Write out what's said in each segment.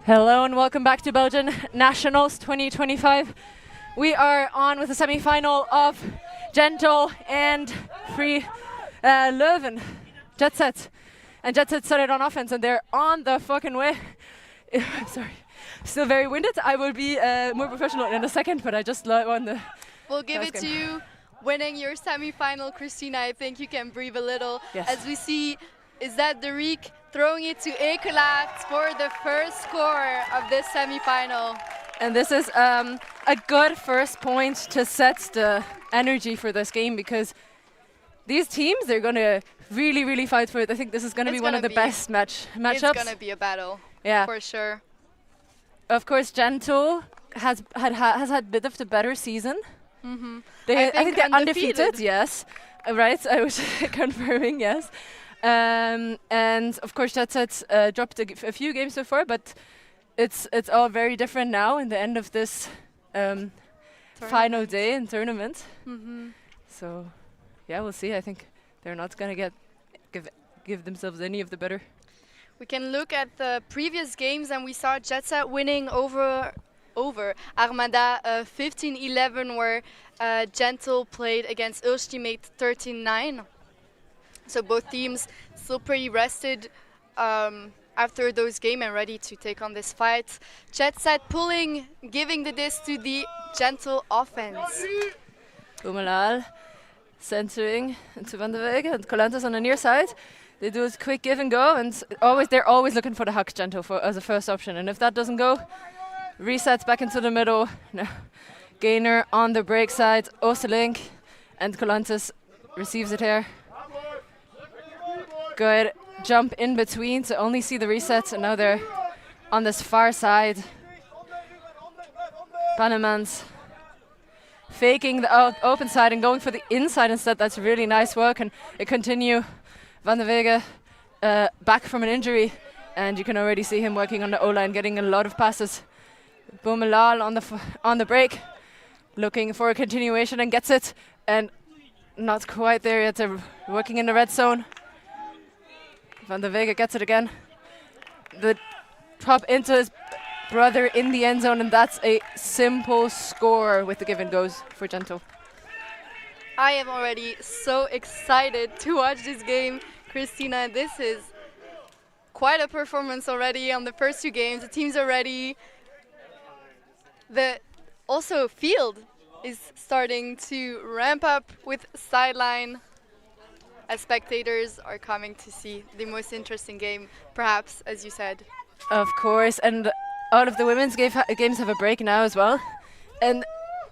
Hello and welcome back to Belgian Nationals 2025. We are on with the semi-final of Gentle and Free Leuven, JetSet. And JetSet started on offense and they're on the fucking way. Sorry, still very winded. I will be more professional in a second, but I just won the... We'll give it to you. Winning your semi-final, Christina, I think you can breathe a little. Yes. As we see, is that Dmitriy throwing it to Ekelaert for the first score of this semi-final. And this is a good first point to set the energy for this game, because these teams, they're going to really fight for it. I think this is going to be one of the best matchups. It's going to be a battle, yeah, for sure. Of course, Gentle has had a bit of the better season. Mm-hmm. I think they're undefeated, yes. Right, I was confirming, yes. And of course, JetSet dropped a few games so far, but it's all very different now in the end of this final day in tournament. Mm-hmm. So, yeah, we'll see. I think they're not going to give themselves any of the better. We can look at the previous games, and we saw JetSet winning over Armada 15-11, where Gentle played against Ultitv 13-9. So both teams still pretty rested after those games and ready to take on this fight. JetSet giving the disc to the Gentle offense. Umalal centering into Van der Wegen and Colantes on the near side. They do a quick give and go, and they're always looking for the huck Gentle as a first option. And if that doesn't go, resets back into the middle. No. Gainer on the break side, Oosterlink, and Colantes receives it here. Good jump in between to only see the resets, and now they're on this far side. Panemans faking the open side and going for the inside instead. That's really nice work, and it continue. Van der Wegen back from an injury, and you can already see him working on the O-line, getting a lot of passes. Boumelal on the break, looking for a continuation and gets it, and not quite there yet. They're working in the red zone. Van der Wegen gets it again. The drop into his brother in the end zone, and that's a simple score with the give and goes for Gentle. I am already so excited to watch this game, Christina. This is quite a performance already on the first two games. The teams are ready. The field is starting to ramp up with sideline, as spectators are coming to see the most interesting game, perhaps, as you said. Of course, and all of the women's games have a break now as well. And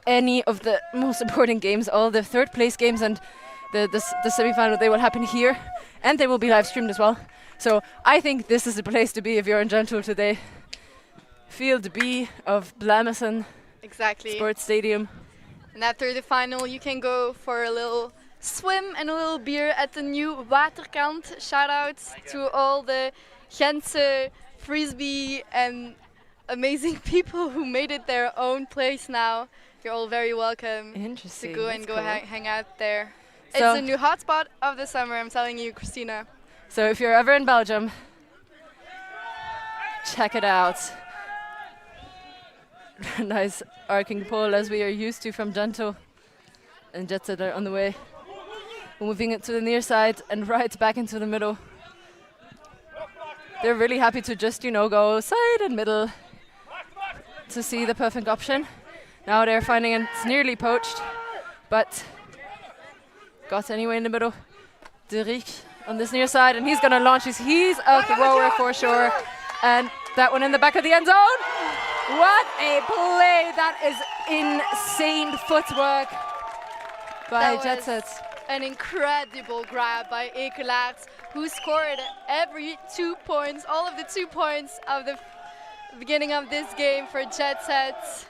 any of the most important games, all the third place games and the semi-final, they will happen here, and they will be live streamed as well. So I think this is the place to be if you're in Gentle today. Field B of Blamison Sports Stadium. And after the final, you can go for a little swim and a little beer at the new Waterkant. Shout outs to all the Gentse, Frisbee and amazing people who made it their own place now. You're all very welcome to go and hang out there. So it's a new hotspot of the summer, I'm telling you, Christina. So if you're ever in Belgium, check it out. Nice arcing pole as we are used to from Gentle. And JetSet are on the way. Moving it to the near side and right back into the middle. They're really happy to just, go side and middle to see the perfect option. Now they're finding it's nearly poached, but got anyway in the middle. Dmitriy on this near side, and he's going to launch. He's a thrower for sure. And that one in the back of the end zone. What a play. That is insane footwork by JetSet. An incredible grab by Ekelaert, who scored every 2 points, all of the 2 points of the beginning of this game for JetSet.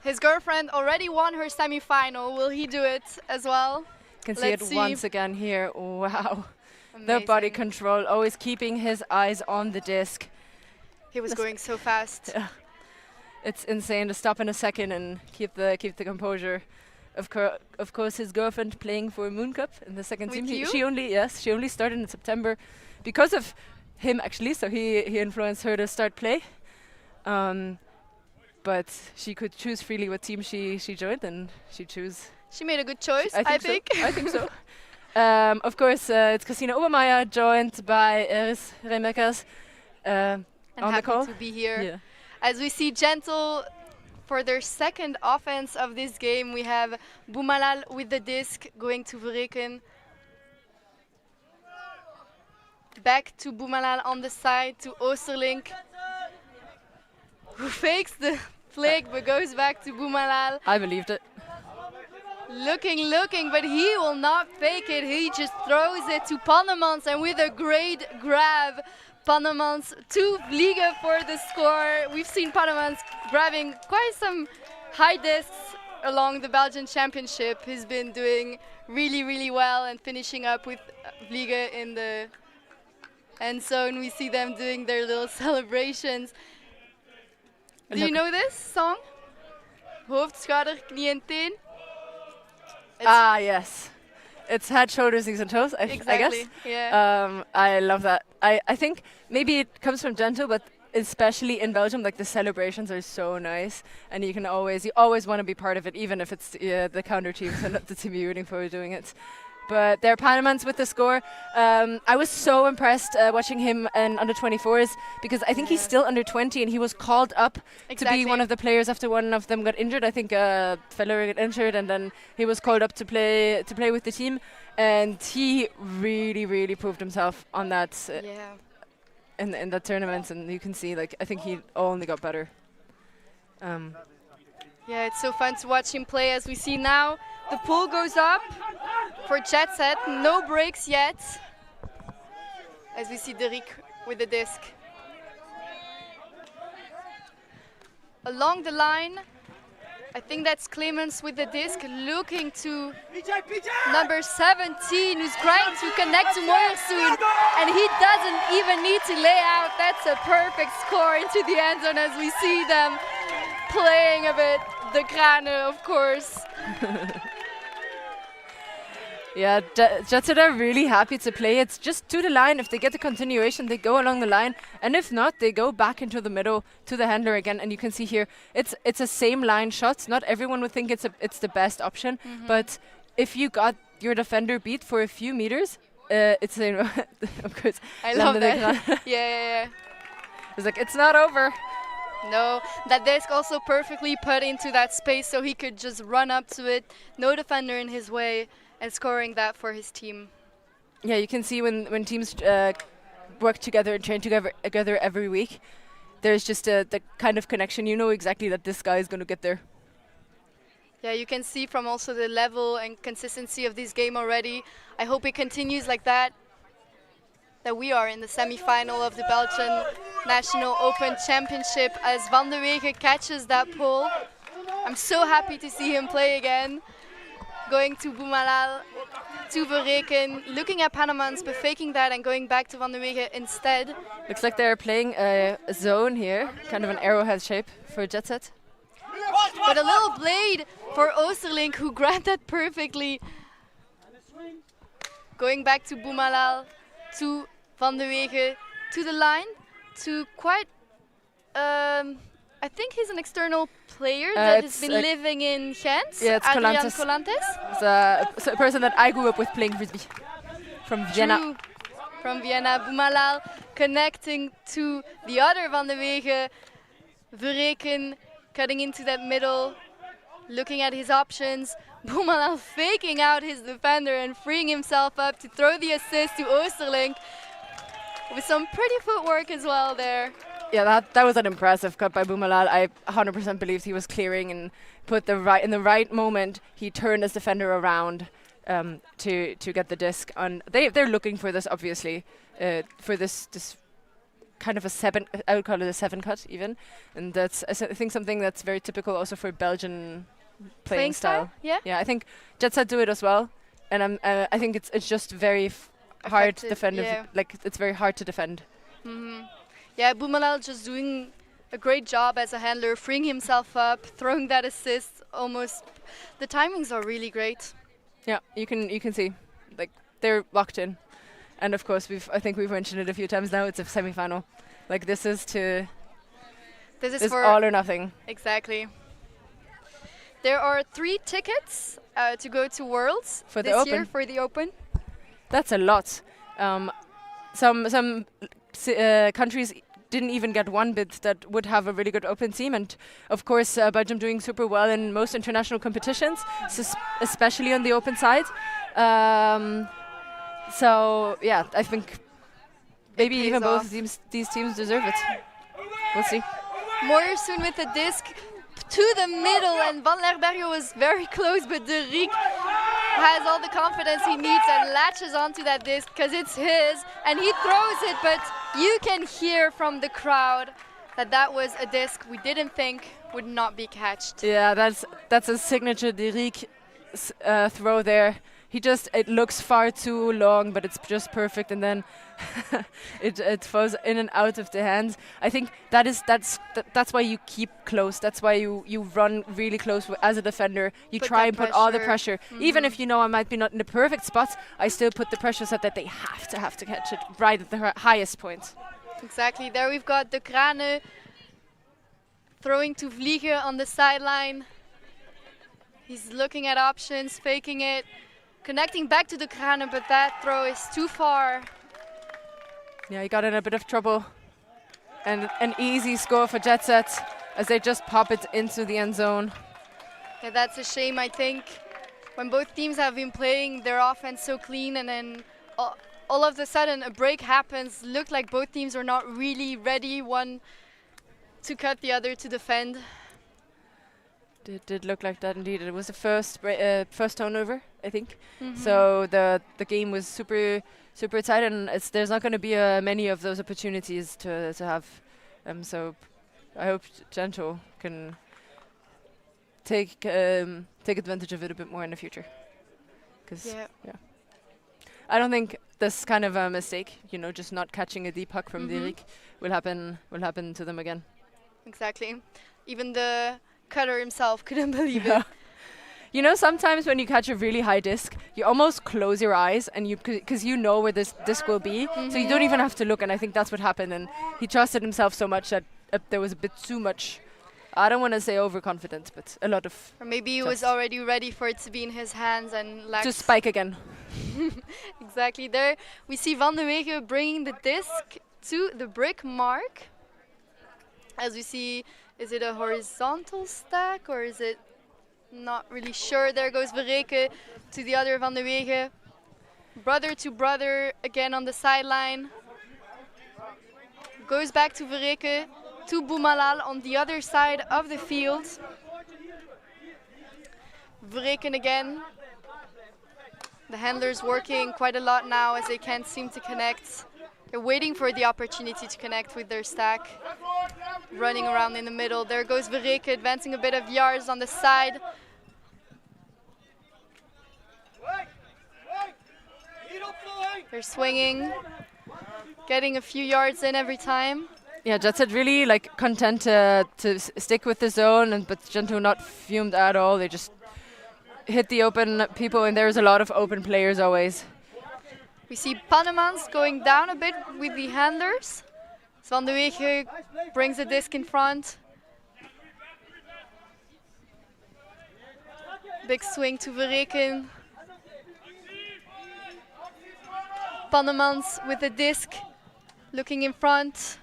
His girlfriend already won her semi-final. Will he do it as well? Can see it once again here. Wow. Amazing. The body control, always keeping his eyes on the disc. He was going so fast. Yeah. It's insane to stop in a second and keep the composure. Of course, his girlfriend playing for Moon Cup in the second team. She only started in September because of him actually, so he influenced her to start play. But she could choose freely what team she joined, and she chose. She made a good choice, I think. So. I think so. Of course, it's Christina Obermeier, joined by Iris Remakers And on the happy call. to be here. Yeah. As we see Gentle for their second offense of this game, we have Boumalal with the disc going to Verreken. Back to Boumalal on the side to Oosterlink, who fakes the flick but goes back to Boumalal. I believed it. Looking, but he will not fake it. He just throws it to Pannemans, and with a great grab, Pannemans to Vliegen for the score. We've seen Pannemans grabbing quite some high discs along the Belgian Championship. He's been doing really well and finishing up with Vliegen in the end zone. We see them doing their little celebrations. Do you know this song? Hoofd, schouder, knie en teen. Yes. It's head, shoulders, knees and toes, I guess. Yeah. I love that. I think maybe it comes from Gentle, but especially in Belgium, like the celebrations are so nice, and you always want to be part of it, even if it's the counter teams and not the team you're rooting for doing it. But they're Panamans with the score. I was so impressed watching him in under 24s, because I think he's still under 20, and he was called up to be one of the players after one of them got injured. I think Feller got injured, and then he was called up to play with the team, and he really proved himself on that in that tournament. And you can see, like, I think he only got better. Yeah, it's so fun to watch him play. As we see now, the pool goes up for JetSet. No breaks yet. As we see Derek with the disc. Along the line, I think that's Clemens with the disc, looking to number 17, who's trying to connect to Maehr soon. And he doesn't even need to lay out. That's a perfect score into the end zone, as we see them playing a bit. The Krane, of course. Yeah, JetSet are really happy to play. It's just to the line. If they get the continuation, they go along the line, and if not, they go back into the middle to the handler again. And you can see here, it's a same line shots. Not everyone would think it's the best option, but if you got your defender beat for a few meters, it's of course. I love that. Yeah. It's like, it's not over. No, that disc also perfectly put into that space, so he could just run up to it, no defender in his way, and scoring that for his team. Yeah, you can see when teams work together and train together every week, there's just the kind of connection. You know exactly that this guy is going to get there. Yeah, you can see from also the level and consistency of this game already. I hope it continues like that we are in the semi-final of the Belgian National Open Championship, as Van de Wegen catches that pole. I'm so happy to see him play again. Going to Boumalal, to Verreken, looking at Panamans, but faking that and going back to Van de Wegen instead. Looks like they're playing a zone here, kind of an arrowhead shape for JetSet. But a little blade for Oosterlink, who grabbed that perfectly. Going back to Boumalal, to Van de Wegen, to the line, to quite, I think he's an external player that has been living in Gent. Yeah, it's Adrian Colantes. Colantes. It's a person that I grew up with playing Frisbee from Vienna. True. From Vienna, Boumalal connecting to the other Van de Wegen. Verreken cutting into that middle, looking at his options. Boumalal faking out his defender and freeing himself up to throw the assist to Oosterlink, with some pretty footwork as well there. Yeah, that was an impressive cut by Boumalal. I 100% believed he was clearing and put in the right moment. He turned his defender around to get the disc on. They're looking for this, obviously, for this kind of a 7. I would call it a 7 cut even, and that's I think something that's very typical also for Belgian playing style. Yeah. Yeah, I think JetSet do it as well, and I think it's just very hard defensive. Yeah. Like, it's very hard to defend. Yeah, Boumalal just doing a great job as a handler, freeing himself up, throwing that assist almost. The timings are really great. Yeah, you can see, like, they're locked in, And of course, I think we've mentioned it a few times now. It's a semi-final. Like this is for all or nothing. Exactly. There are 3 tickets to go to Worlds For the this Open. year for the Open. That's a lot. Some countries didn't even get one bid that would have a really good Open team, and of course Belgium doing super well in most international competitions, especially on the Open side. So yeah, I think maybe even both these teams deserve it. We'll see. More soon with the disc to the middle, and Van Lerberge was very close, but De Riek has all the confidence he needs and latches onto that disc because it's his, and he throws it, but you can hear from the crowd that was a disc we didn't think would not be catched. Yeah, that's a signature De Riek throw there. It looks far too long, but it's just perfect, and then it falls in and out of the hands. I think that's why you keep close. That's why you run really close as a defender. You try and put all the pressure. Even if you know I might be not in the perfect spot, I still put the pressure so that they have to catch it right at the highest point. Exactly. There we've got De Krane throwing to Vliegen on the sideline. He's looking at options, faking it. Connecting back to De Krane, but that throw is too far. Yeah, he got in a bit of trouble. And an easy score for JetSet as they just pop it into the end zone. Yeah, that's a shame, I think. When both teams have been playing their offense so clean, and then all of a sudden a break happens. Looked like both teams were not really ready, one to cut, the other to defend. It did look like that indeed. It was the first turnover, I think. So the game was super tight, and there's not going to be many of those opportunities to have. So I hope Gentle can take advantage of it a bit more in the future. Because I don't think this kind of a mistake, just not catching a deep puck from De Riek, will happen to them again. Exactly. Even the cutter himself couldn't believe it. Sometimes when you catch a really high disc, you almost close your eyes, and because you know where this disc will be, so you don't even have to look. And I think that's what happened. And he trusted himself so much that there was a bit too much. I don't want to say overconfident, but a lot of. Or maybe he was already ready for it to be in his hands and lacked. To spike again. Exactly. There we see Van de Wegen bringing the disc to the brick mark. As we see, is it a horizontal stack or is it not really sure? There goes Verreke to the other Van de Wegen. Brother to brother again on the sideline. Goes back to Verreke, to Boumalal on the other side of the field. Verreke again. The handlers working quite a lot now as they can't seem to connect. They're waiting for the opportunity to connect with their stack. Running around in the middle. There goes Verreke advancing a bit of yards on the side. They're swinging, getting a few yards in every time. Yeah, JetSet really content to stick with the zone, but Gento not fumed at all. They just hit the open people, and there's a lot of open players always. We see Panemans going down a bit with the handlers. Van de Wegen brings the disc in front. Big swing to Verreke. Panemans with the disc, looking in front.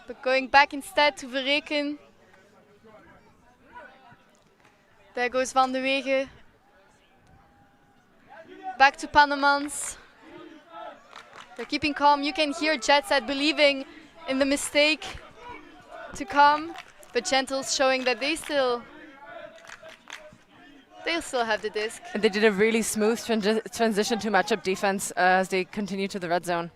But going back instead to Verreke. There goes Van de Wegen. Back to Panemans. They're keeping calm. You can hear JetSet believing in the mistake to come, but Gentle's showing that they still have the disc. And they did a really smooth transition to matchup defense as they continue to the red zone.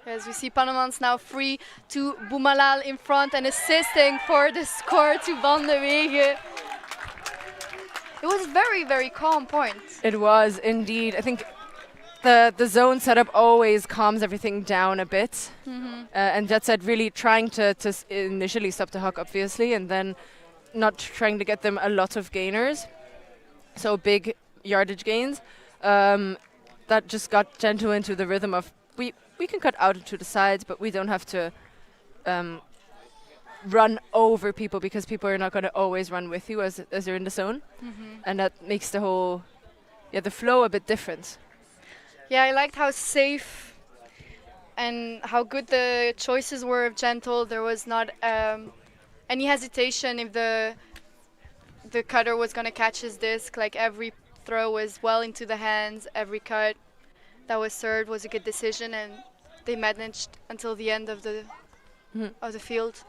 As we see Panemans now free to Boumalal in front and assisting for the score to Van de Wegen. It was a very, very calm point. It was indeed. I think the zone setup always calms everything down a bit. And JetSet really trying to initially stop the Hawk, obviously, and then not trying to get them a lot of gainers. So big yardage gains. that just got Gentle into the rhythm of we can cut out to the sides, but we don't have to run over people because people are not going to always run with you as you're in the zone, and that makes the whole the flow a bit different. Yeah, I liked how safe and how good the choices were of Gentle. There was not any hesitation if the cutter was going to catch his disc. Like every throw was well into the hands, every cut that was served was a good decision, and they managed until the end of the field.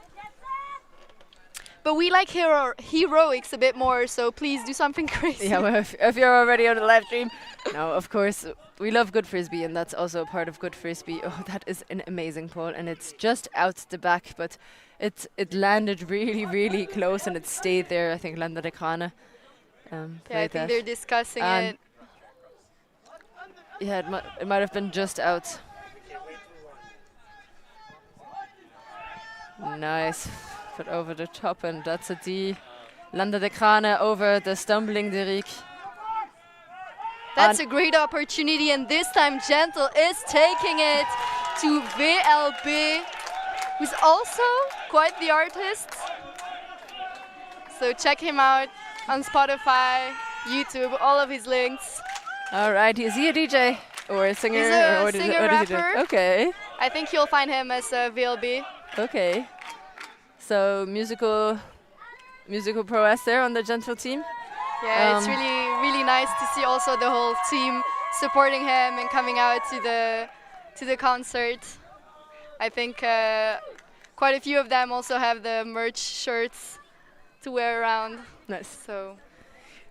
But we like heroics a bit more, so please do something crazy. Yeah, well, if you're already on the live stream, no, of course we love good frisbee, and that's also a part of good frisbee. Oh, that is an amazing ball, and it's just out the back, but it landed really, really close, and it stayed there. I think landed Krane. Yeah, I think they're discussing it. Yeah, it might have been just out. Nice. Put over the top, and that's a D. Landed Krane over the stumbling Derek. That's a great opportunity, and this time Gentle is taking it to VLB, who's also quite the artist. So check him out on Spotify, YouTube, all of his links. All right, is he a DJ or a singer? He's a or singer-rapper. Okay. I think you'll find him as VLB. Okay. So musical prowess there on the Gentle team. Yeah, it's really nice to see also the whole team supporting him and coming out to the concert. I think quite a few of them also have the merch shirts to wear around. Nice. So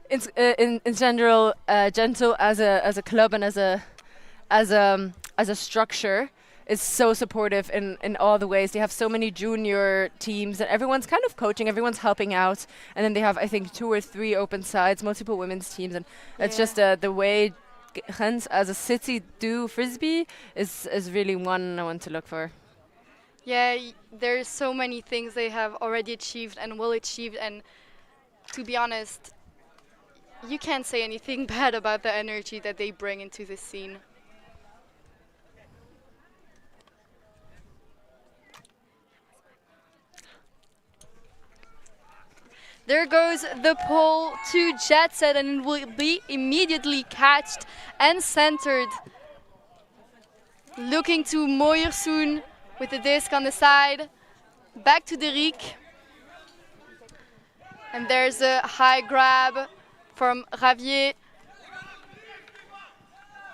in general, Gentle as a club and as a structure is so supportive in all the ways. They have so many junior teams and everyone's kind of coaching, everyone's helping out, and then they have I think 2 or 3 open sides, multiple women's teams, and it's just the way Gent as a city do frisbee is really one I want to look for. Yeah, there's so many things they have already achieved and will achieve, and to be honest, you can't say anything bad about the energy that they bring into the scene. There goes the pole to JetSet, and it will be immediately catched and centered. Looking to Maehr soon with the disc on the side. Back to Dmitriy. And there's a high grab from Javier.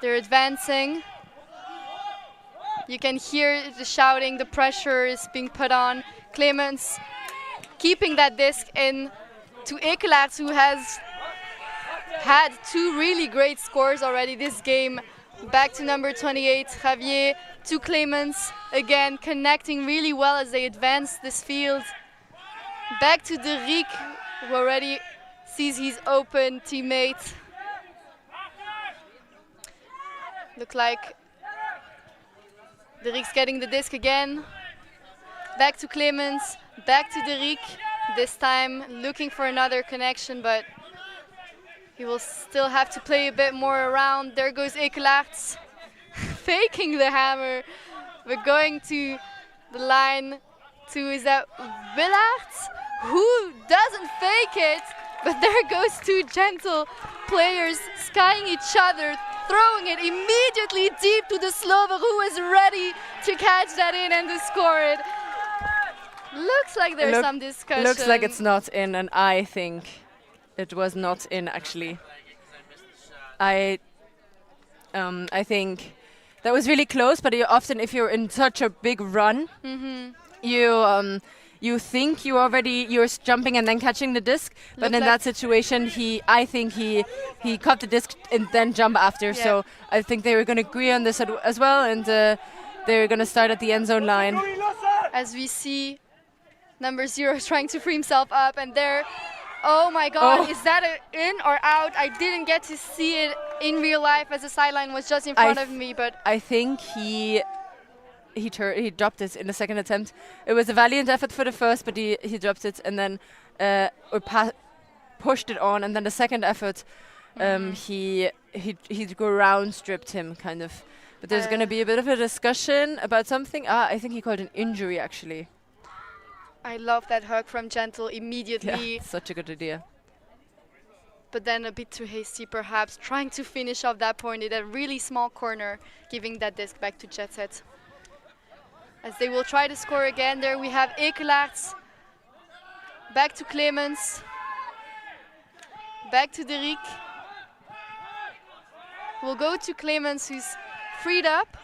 They're advancing. You can hear the shouting, the pressure is being put on. Clemens keeping that disc in to Ekelaerts, who has had 2 really great scores already this game. Back to number 28, Javier, to Clemens, again connecting really well as they advance this field. Back to Dmitriy, who already sees his open teammate. Look like Dmiriy's getting the disc again. Back to Clemens, back to Dmitriy. This time looking for another connection, but he will still have to play a bit more around. There goes Ekelaerts, faking the hammer, but going to the line to, is that Willaerts, who doesn't fake it, but there goes 2 Gentle players skying each other, throwing it immediately deep to the Slover, who is ready to catch that in and to score it. Looks like there's some discussion. Looks like it's not in, and I think it was not in actually. I think that was really close, but often if you're in such a big run, you think you're jumping and then catching the disc, but in that situation I think he caught the disc and then jump after. Yeah. So I think they were going to agree on this as well, and they're going to start at the end zone line. As we see number 0 trying to free himself up, and there, oh my god, is that in or out? I didn't get to see it in real life as the sideline was just in front of me, but I think he dropped it in the second attempt. It was a valiant effort for the first, but he dropped it and then pushed it on, and then the second effort he he ground stripped him kind of. But there's going to be a bit of a discussion about something. I think he called an injury actually. I love that hug from Gentle immediately. Yeah, such a good idea. But then a bit too hasty perhaps, trying to finish off that point in a really small corner, giving that disc back to JetSet. As they will try to score again, there we have Ekelaerts, back to Clemens, back to Derrick. We'll go to Clemens, who's freed up.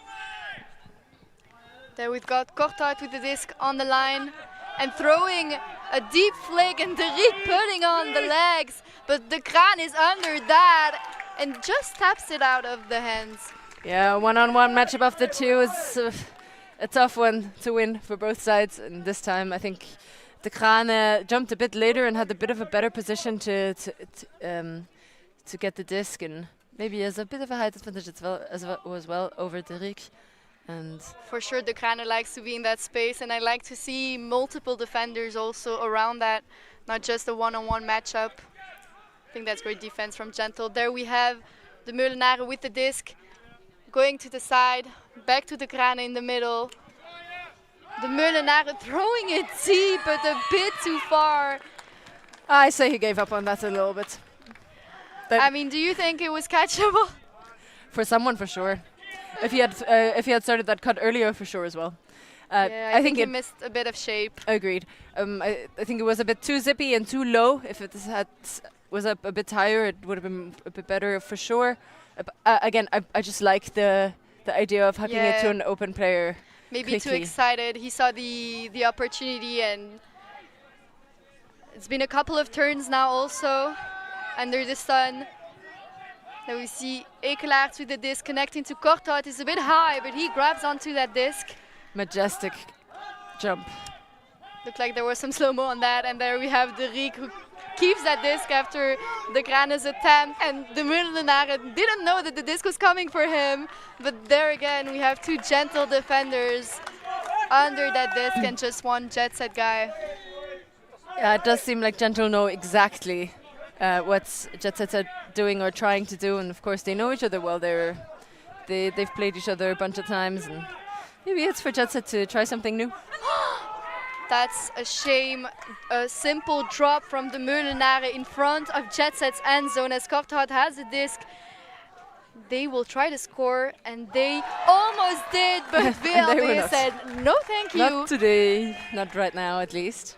There we've got Korthout with the disc on the line and throwing a deep flick, and Derrick putting on the legs, but De Kraan is under that and just taps it out of the hands. Yeah, one-on-one matchup of the two is a tough one to win for both sides, and this time I think De Kraan jumped a bit later and had a bit of a better position to get the disc, and maybe has a bit of a height advantage as well over Derrick. And for sure, De Kraan likes to be in that space, and I like to see multiple defenders also around that, not just a one-on-one matchup. I think that's great defense from Gentle. There we have the Meulenaren with the disc, going to the side, back to De Kraan in the middle. The Meulenaren throwing it deep, but a bit too far. I say he gave up on that a little bit. I mean, do you think it was catchable? For someone, for sure. If he had started that cut earlier, for sure as well. Yeah, I think he missed a bit of shape. Agreed. I think it was a bit too zippy and too low. If it was up a bit higher, it would have been a bit better for sure. Again, I just like the idea of hucking it to an open player. Maybe quickly. Too excited. He saw the opportunity, and it's been a couple of turns now also under the sun. Then we see Ekelaerts with the disc connecting to Korthout. It's a bit high, but he grabs onto that disc. Majestic jump. Looked like there was some slow-mo on that, and there we have Derrick, who keeps that disc after De Kraan's attempt, and the Meulenaren didn't know that the disc was coming for him, but there again we have two Gentle defenders under that disc and just one JetSet guy. Yeah, it does seem like Gentle know exactly what JetSet are doing or trying to do, and of course they know each other well. They've played each other a bunch of times, and maybe it's for JetSet to try something new. That's a shame. A simple drop from the Meulenaren in front of JetSet's end zone as Korthout has the disc. They will try to score, and they almost did, but VLD said no thank you. Not today, not right now at least.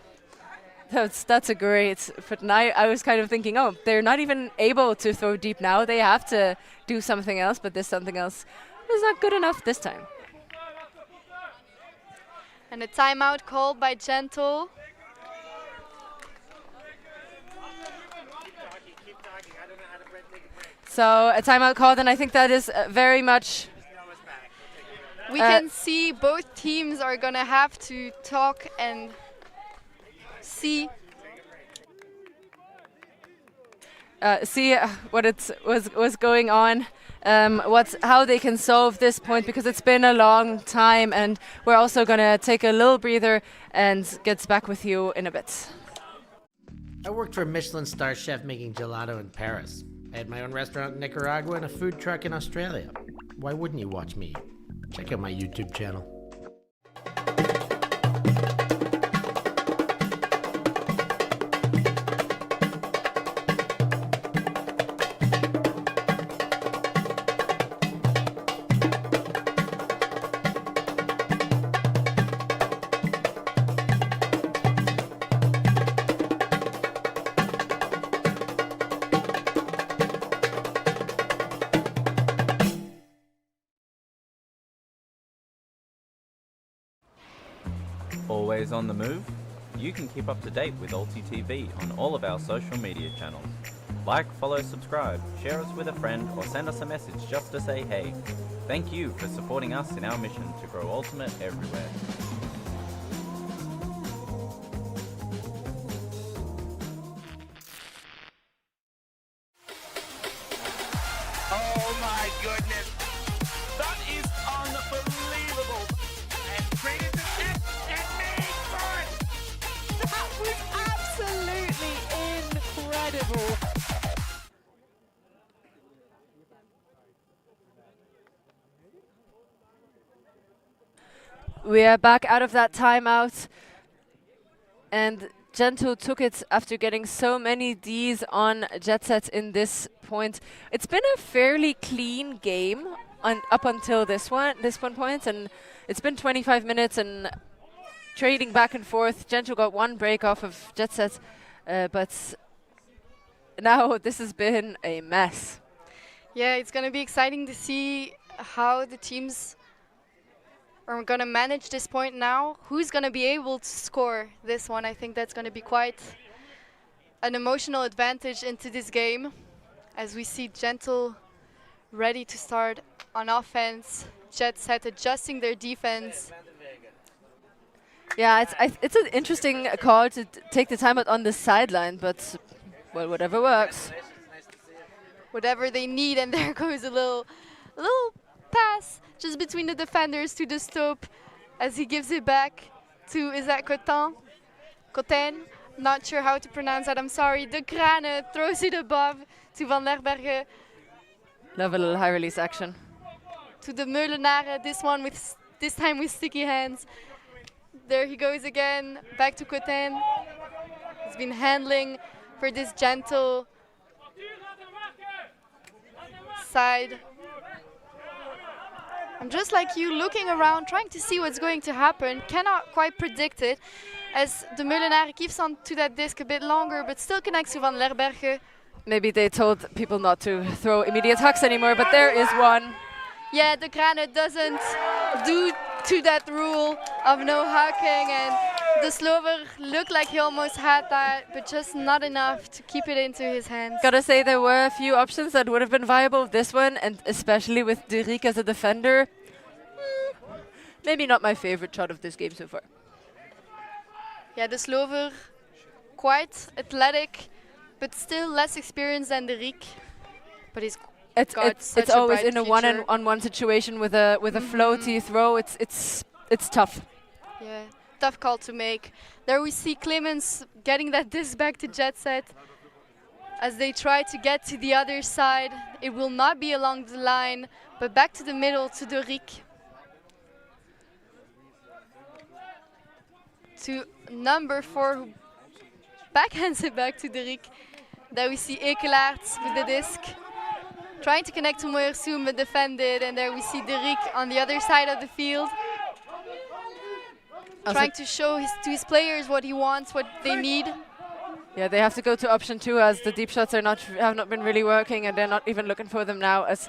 That's a great, but now I was kind of thinking, oh, they're not even able to throw deep now. They have to do something else, but this something else is not good enough this time. And a timeout called by Gentle. So a timeout called, and I think that is very much... We can see both teams are going to have to talk and see what was going on, how they can solve this point, because it's been a long time, and we're also gonna take a little breather and get back with you in a bit. I worked for a Michelin star chef making gelato in Paris. I had my own restaurant in Nicaragua and a food truck in Australia. Why wouldn't you watch me? Check out my YouTube channel. Always on the move? You can keep up to date with ULTITV on all of our social media channels. Like, follow, subscribe, share us with a friend, or send us a message just to say hey. Thank you for supporting us in our mission to grow Ultimate everywhere. Oh my goodness, that is unbelievable. And created the net and made fun. That was absolutely incredible. We are back out of that timeout. And Gento took it after getting so many Ds on JetSet in this point. It's been a fairly clean game up until this one point, and it's been 25 minutes and trading back and forth. Gento got one break off of JetSet, but now this has been a mess. Yeah, it's going to be exciting to see how the teams are going to manage this point now. Who's going to be able to score this one? I think that's going to be quite an emotional advantage into this game, as we see Gentle ready to start on offense, JetSet adjusting their defense. Yeah, it's an interesting call to take the timeout on the sideline, but well, whatever works. Whatever they need, and there goes a little pass just between the defenders to the Stoop as he gives it back to, is that Cotin? Not sure how to pronounce that, I'm sorry. De Krane throws it above to Van Lerbergen. Love a little high release action. To the Meulenaren, this time with sticky hands. There he goes again, back to Cotin. He's been handling for this Gentle side. I'm just like you, looking around, trying to see what's going to happen. Cannot quite predict it, as the Meulenaren keeps on to that disc a bit longer, but still connects to Van Lerbergen. Maybe they told people not to throw immediate hucks anymore, but there is one. Yeah, De Krane doesn't do to that rule of no hucking, and the Slover looked like he almost had that, but just not enough to keep it into his hands. Gotta say, there were a few options that would have been viable. This one, and especially with De Rijk as a defender, maybe not my favorite shot of this game so far. Yeah, the Slover, quite athletic, but still less experienced than De Rijk. But he's it's always in a one-on-one situation with a floaty throw. It's tough. Yeah, tough call to make. There we see Clemens getting that disc back to JetSet as they try to get to the other side. It will not be along the line, but back to the middle to De Rijk. To number 4, who backhands it back to De Rijk. There we see Ekelaerts with the disc, trying to connect to Maehr, but defended, and there we see De Rijk on the other side of the field, trying to show to his players what he wants, what they need. Yeah, they have to go to option 2 as the deep shots have not been really working, and they're not even looking for them now as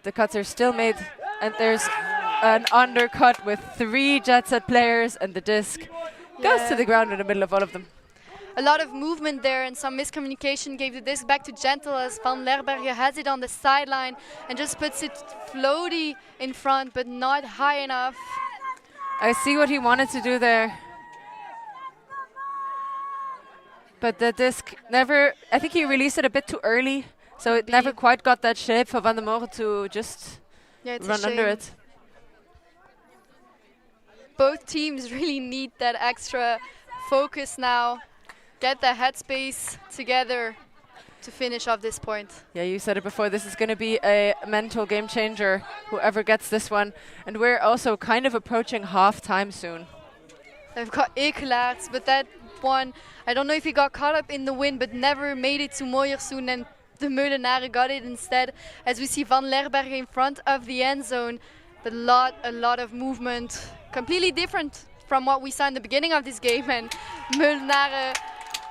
the cuts are still made, and there's an undercut with 3 JetSet players, and the disc goes to the ground in the middle of all of them. A lot of movement there, and some miscommunication gave the disc back to Gentle as Van Lerbergen has it on the sideline and just puts it floaty in front, but not high enough. I see what he wanted to do there, but the disc never, I think he released it a bit too early, so it never quite got that shape for Van der Moor to just run under it. Both teams really need that extra focus now. Get the headspace together to finish off this point. Yeah, you said it before, this is going to be a mental game changer, whoever gets this one. And we're also kind of approaching half-time soon. They've got Ekelaerts, but that one, I don't know if he got caught up in the wind, but never made it to Mooijer soon, and the Meulenaren got it instead, as we see Van Lerbergen in front of the end zone. But a lot of movement, completely different from what we saw in the beginning of this game, and Meulenaren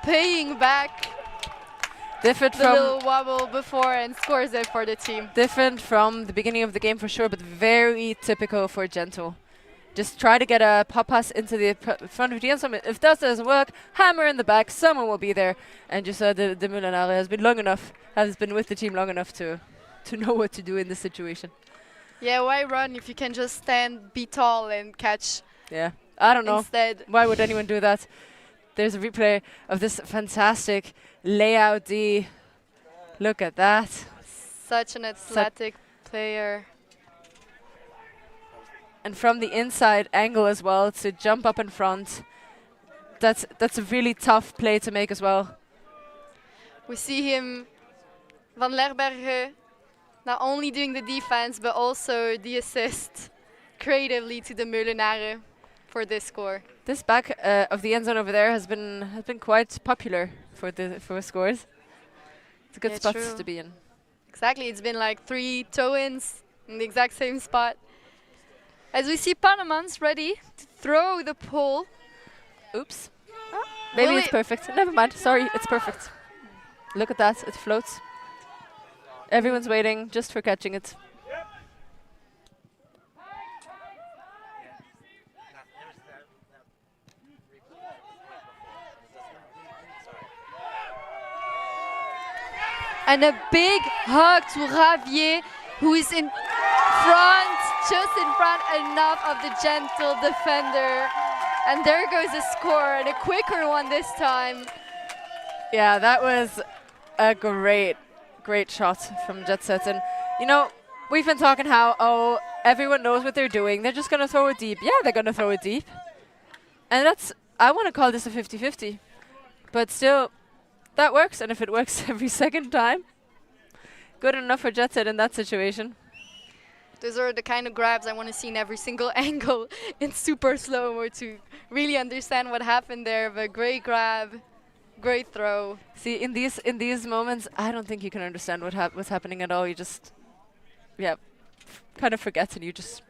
paying back different the little wobble before and scores it for the team. Different from the beginning of the game for sure, but very typical for Gentle. Just try to get a pop pass into the front of the end zone. If that doesn't work, hammer in the back, someone will be there. And just the Meulenaren has been with the team long enough to know what to do in this situation. Yeah, why run if you can just stand, be tall and catch? Yeah, I don't know. Instead. Why would anyone do that? There's a replay of this fantastic layout D. Look at that. Such an athletic player. And from the inside angle as well to jump up in front. That's a really tough play to make as well. We see him, Van Lerbergen, not only doing the defense but also the assist creatively to the Meulenaren. for this score. This back of the end zone over there has been quite popular for scores. It's a good Yeah, spot true. to be in. Exactly, it's been like 3 toe-ins in the exact same spot. As we see Panemans ready to throw the pole. Oops. Maybe Will it's it- perfect. Never mind. Sorry, it's perfect. Look at that. It floats. Everyone's waiting just for catching it. And a big hug to Ravier, who is in front, just in front enough of the gentle defender. And there goes the score, and a quicker one this time. Yeah, that was a great shot from JetSet. And, you know, we've been talking how, oh, everyone knows what they're doing. They're just going to throw it deep. Yeah, they're going to throw it deep. And I want to call this a 50-50. But still, that works. And if it works every second time, good enough for JetSet in that situation. Those are the kind of grabs I want to see in every single angle in super slow-mo to really understand what happened there. But great grab, great throw. See, in these moments, I don't think you can understand what's happening at all. You just, kind of forget, and you just.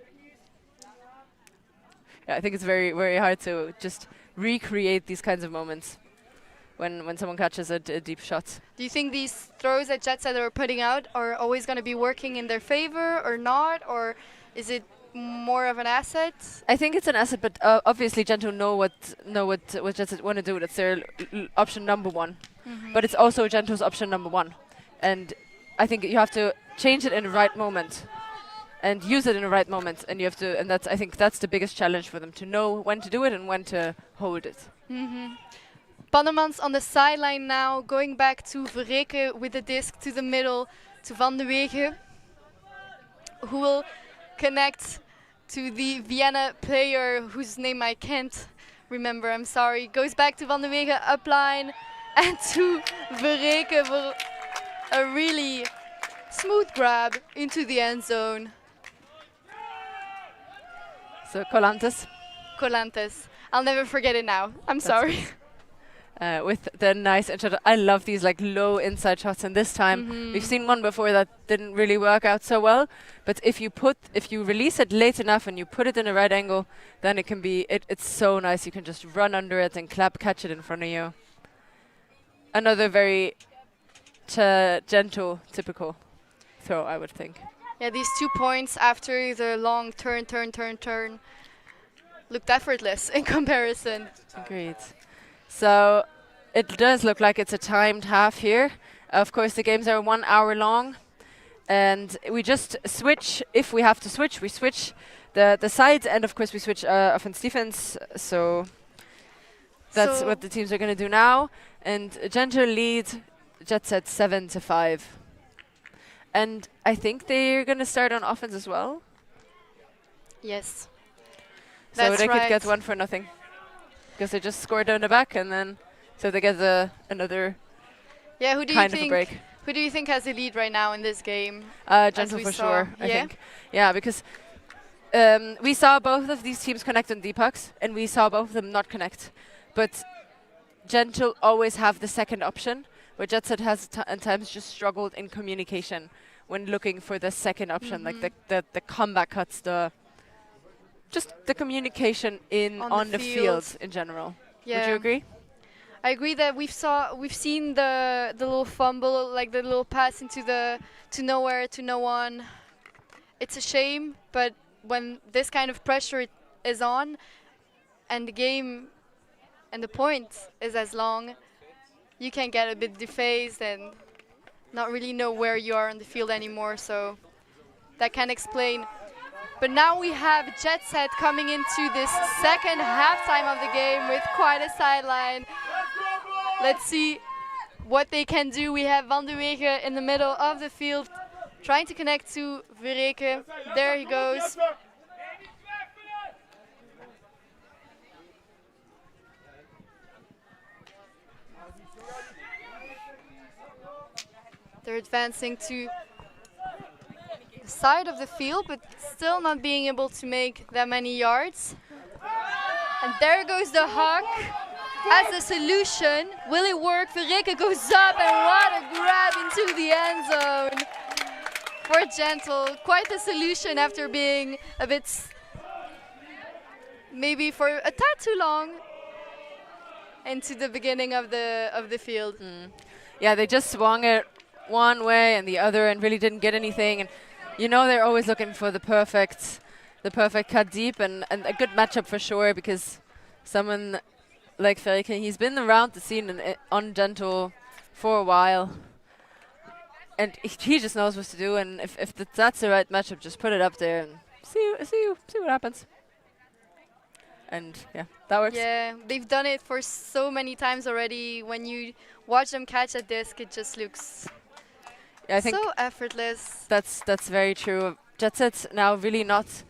Yeah, I think it's very, very hard to just recreate these kinds of moments when someone catches a deep shot. Do you think these throws that JetSet are putting out are always going to be working in their favor or not? Or is it more of an asset? I think it's an asset, but obviously Gento know what JetSet want to do. That's their option number one. But it's also Gento's option number one. And I think you have to change it in the right moment and use it in the right moment. And you have to, and I think that's the biggest challenge for them, to know when to do it and when to hold it. Panemans on the sideline now, going back to Verreke with the disc to the middle to Van de Wegen, who will connect to the Vienna player whose name I can't remember, I'm sorry. Goes back to Van de Wegen, upline, and to Verreke for a really smooth grab into the end zone. So Colantes. Colantes. I'll never forget it now. I'm sorry. With the nice intro. I love these like low inside shots, and this time we've seen one before that didn't really work out so well. But if you release it late enough and you put it in the right angle, then it can be it's so nice. You can just run under it and catch it in front of you. Another very gentle, typical throw, I would think. Yeah, these 2 points after the long turn looked effortless in comparison. Agreed. So it does look like it's a timed half here. Of course, the games are 1 hour long, and we just switch. If we have to switch, we switch the sides, and of course we switch offense defense. So that's what the teams are going to do now. And Gento lead JetSet 7-5. And I think they're going to start on offense as well. Yes. So That's they could right. get 1-0. Because they just scored down the back, and then so they get another Yeah, who do kind you of a think? break. Who do you think has the lead right now in this game? Gentle we for saw. sure, I Yeah? think. Yeah, because we saw both of these teams connect on D-pucks, and we saw both of them not connect. But Gentle always have the second option, where JetSet has at times just struggled in communication when looking for the second option, like the comeback cuts, just the communication on the field in general. Yeah. Would you agree? I agree that we've seen the little fumble, like the little pass into to nowhere, to no one. It's a shame, but when this kind of pressure is on, and the game and the point is as long, you can get a bit defaced and not really know where you are on the field anymore. So that can explain. But now we have JetSet coming into this second halftime of the game with quite a sideline. Let's see what they can do. We have Van de Wegen in the middle of the field trying to connect to Verreke. There he goes. They're advancing to side of the field, but still not being able to make that many yards. And there goes the hawk as a solution. Will it work? Verreke goes up and what a grab into the end zone for Gentle. Quite a solution after being a bit, maybe for a tad too long into the beginning of the field. Yeah, they just swung it one way and the other and really didn't get anything. And you know they're always looking for the perfect cut deep and a good matchup for sure, because someone like Felix, he's been around the scene on Gentle for a while. And he just knows what to do, and if that's the right matchup, just put it up there and see what happens. And yeah, that works. Yeah, they've done it for so many times already. When you watch them catch a disc, it just looks I think so effortless. that's very true. JetSet's now really not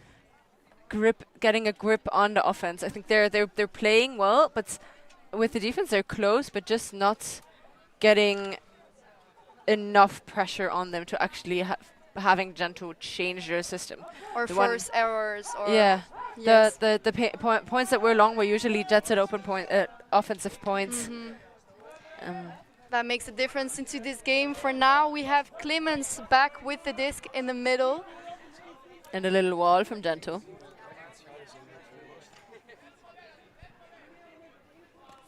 getting a grip on the offense. I think they're playing well, but with the defense they're close, but just not getting enough pressure on them to actually having Gentle change their system. Or The force errors. Or Yeah, yes. the points that were long were usually JetSet offensive points. That makes a difference into this game. For now, we have Clemens back with the disc in the middle. And a little wall from Gentle.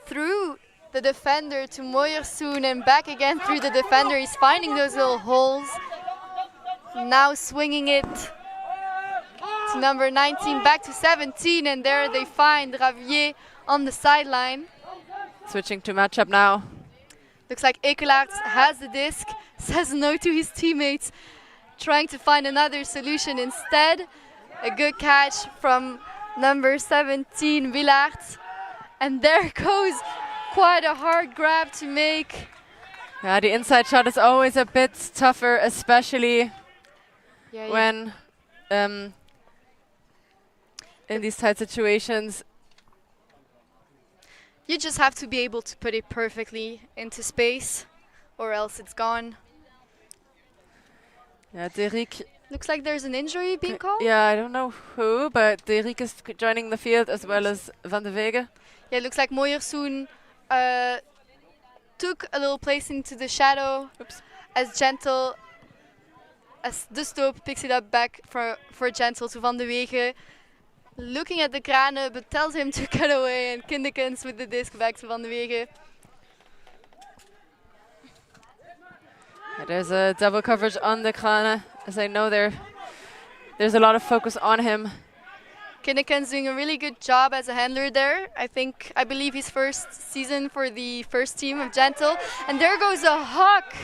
Through the defender to Maehr soon and back again through the defender. He's finding those little holes. Now swinging it to number 19, back to 17, and there they find Ravier on the sideline. Switching to matchup now. Looks like Ekelaert has the disc, says no to his teammates, trying to find another solution instead. A good catch from number 17, Willaert. And there goes quite a hard grab to make. Yeah, the inside shot is always a bit tougher, especially Yeah, when in these tight situations. you just have to be able to put it perfectly into space, or else it's gone. Yeah, Derek. Looks like there's an injury being called. Yeah, I don't know who, but Derek is joining the field as well as Van de Wege. Yeah, it looks like Maehr soon took a little place into the shadow. Oops. As Gentle, as the Stoop picks it up back for Gentle to Van de Wege. Looking at the Krane, but tells him to cut away, and Kindekens with the disc back to Van de Wege. Yeah, there's a double coverage on the Krane, as I know there's a lot of focus on him. Kindekens doing a really good job as a handler there. I believe his first season for the first team of Gentle. And there goes a hawk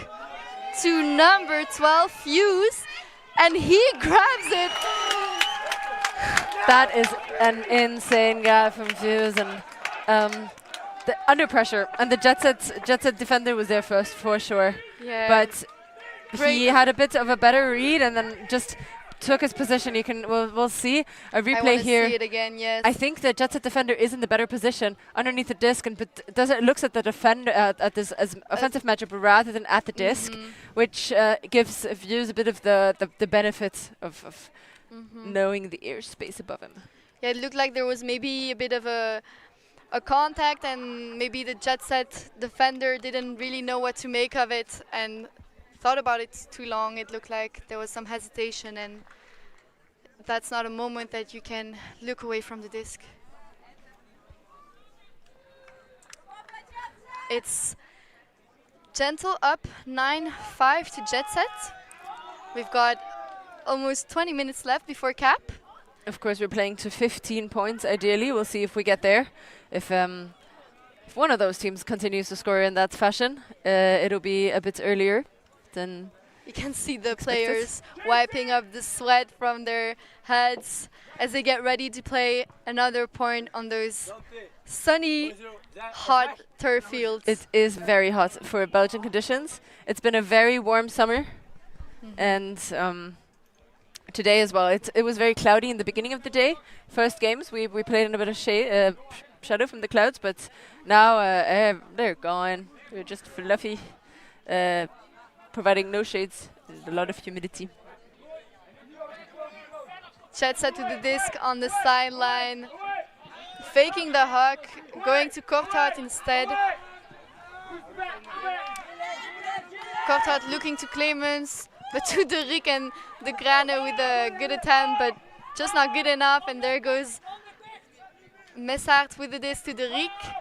to number 12, Fuse, and he grabs it. That is an insane guy from Fuse, and under pressure. And the JetSet defender was there first for sure. Yeah. But Great. he had a bit of a better read and then just took his position. We'll see a replay here. See it again, yes. I think the JetSet defender is in the better position underneath the disc, and looks at the defender at this as offensive matchup rather than at the disc, which gives Fuse a bit of the benefit of knowing the airspace above him. Yeah, it looked like there was maybe a bit of a contact, and maybe the JetSet defender didn't really know what to make of it and thought about it too long. It looked like there was some hesitation, and that's not a moment that you can look away from the disc. It's Gentle up 9-5 to JetSet. We've got almost 20 minutes left before cap. Of course, we're playing to 15 points. Ideally, we'll see if we get there. If one of those teams continues to score in that fashion, it'll be a bit earlier than you can see the expected. players wiping up the sweat from their heads as they get ready to play another point on those sunny, hot turf fields. It is very hot for Belgian conditions. It's been a very warm summer, and today as well. It was very cloudy in the beginning of the day. First games we played in a bit of shadow from the clouds, but now they're gone. They're just fluffy, providing no shades and a lot of humidity. JetSet to the disc on the sideline. faking the hook, going to Korthout instead. Korthout looking to Clemens, but to de Rijk and de Grane with a good attempt, but just not good enough. And there goes Messart with the disc to de Rijk.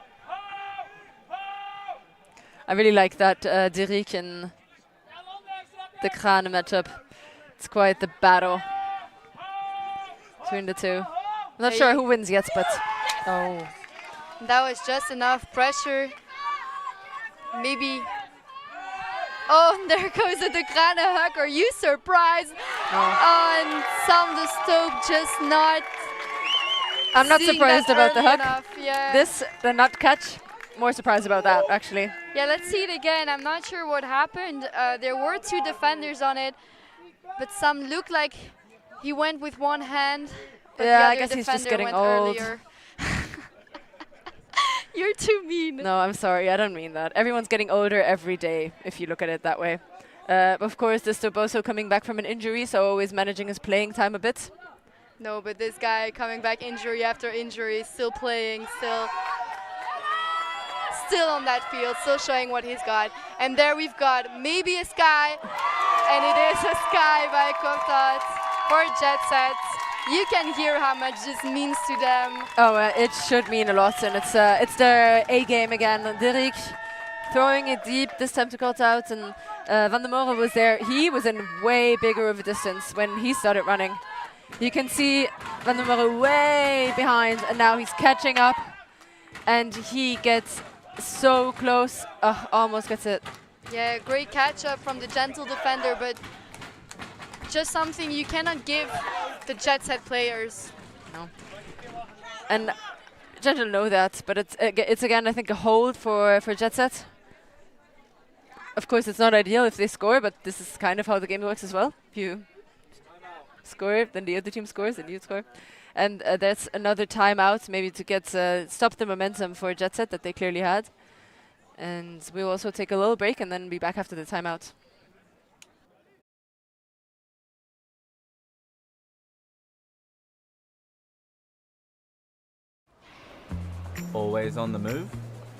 I really like that de Rijk and the Grane matchup. It's quite the battle between the two. I'm not sure who wins yet, but oh. That was just enough pressure. Maybe. Oh, and there goes the Grane hook. Are you surprised? And Sam de Stoop just not. I'm not surprised about the hook. Yeah. This, the nut catch, more surprised about that actually. Yeah, let's see it again. I'm not sure what happened. There were two defenders on it, but Sam looked like he went with one hand. But Yeah, the I other guess he's just defender getting went old. earlier. You're too mean. No, I'm sorry, I don't mean that. Everyone's getting older every day, if you look at it that way. Of course, De Stoop also coming back from an injury, so always managing his playing time a bit. No, but this guy coming back injury after injury, still playing, still on that field, still showing what he's got. And there we've got maybe a sky, and it is a sky by Korthout for JetSet. You can hear how much this means to them. Oh, it should mean a lot, and it's their A game again. De Rijk throwing it deep, this time to Korthout, and Van der Molen was there. He was in way bigger of a distance when he started running. You can see Van der Molen way behind, and now he's catching up, and he gets so close. Almost gets it. Yeah, great catch up from the gentle defender, but just something you cannot give the JetSet players. No. And Gentle know that, but it's again, I think, a hold for JetSet. Of course, it's not ideal if they score, but this is kind of how the game works as well. If you score, then the other team scores, and you score. And that's another timeout, maybe to get stop the momentum for JetSet that they clearly had. And we'll also take a little break and then be back after the timeout. Always on the move?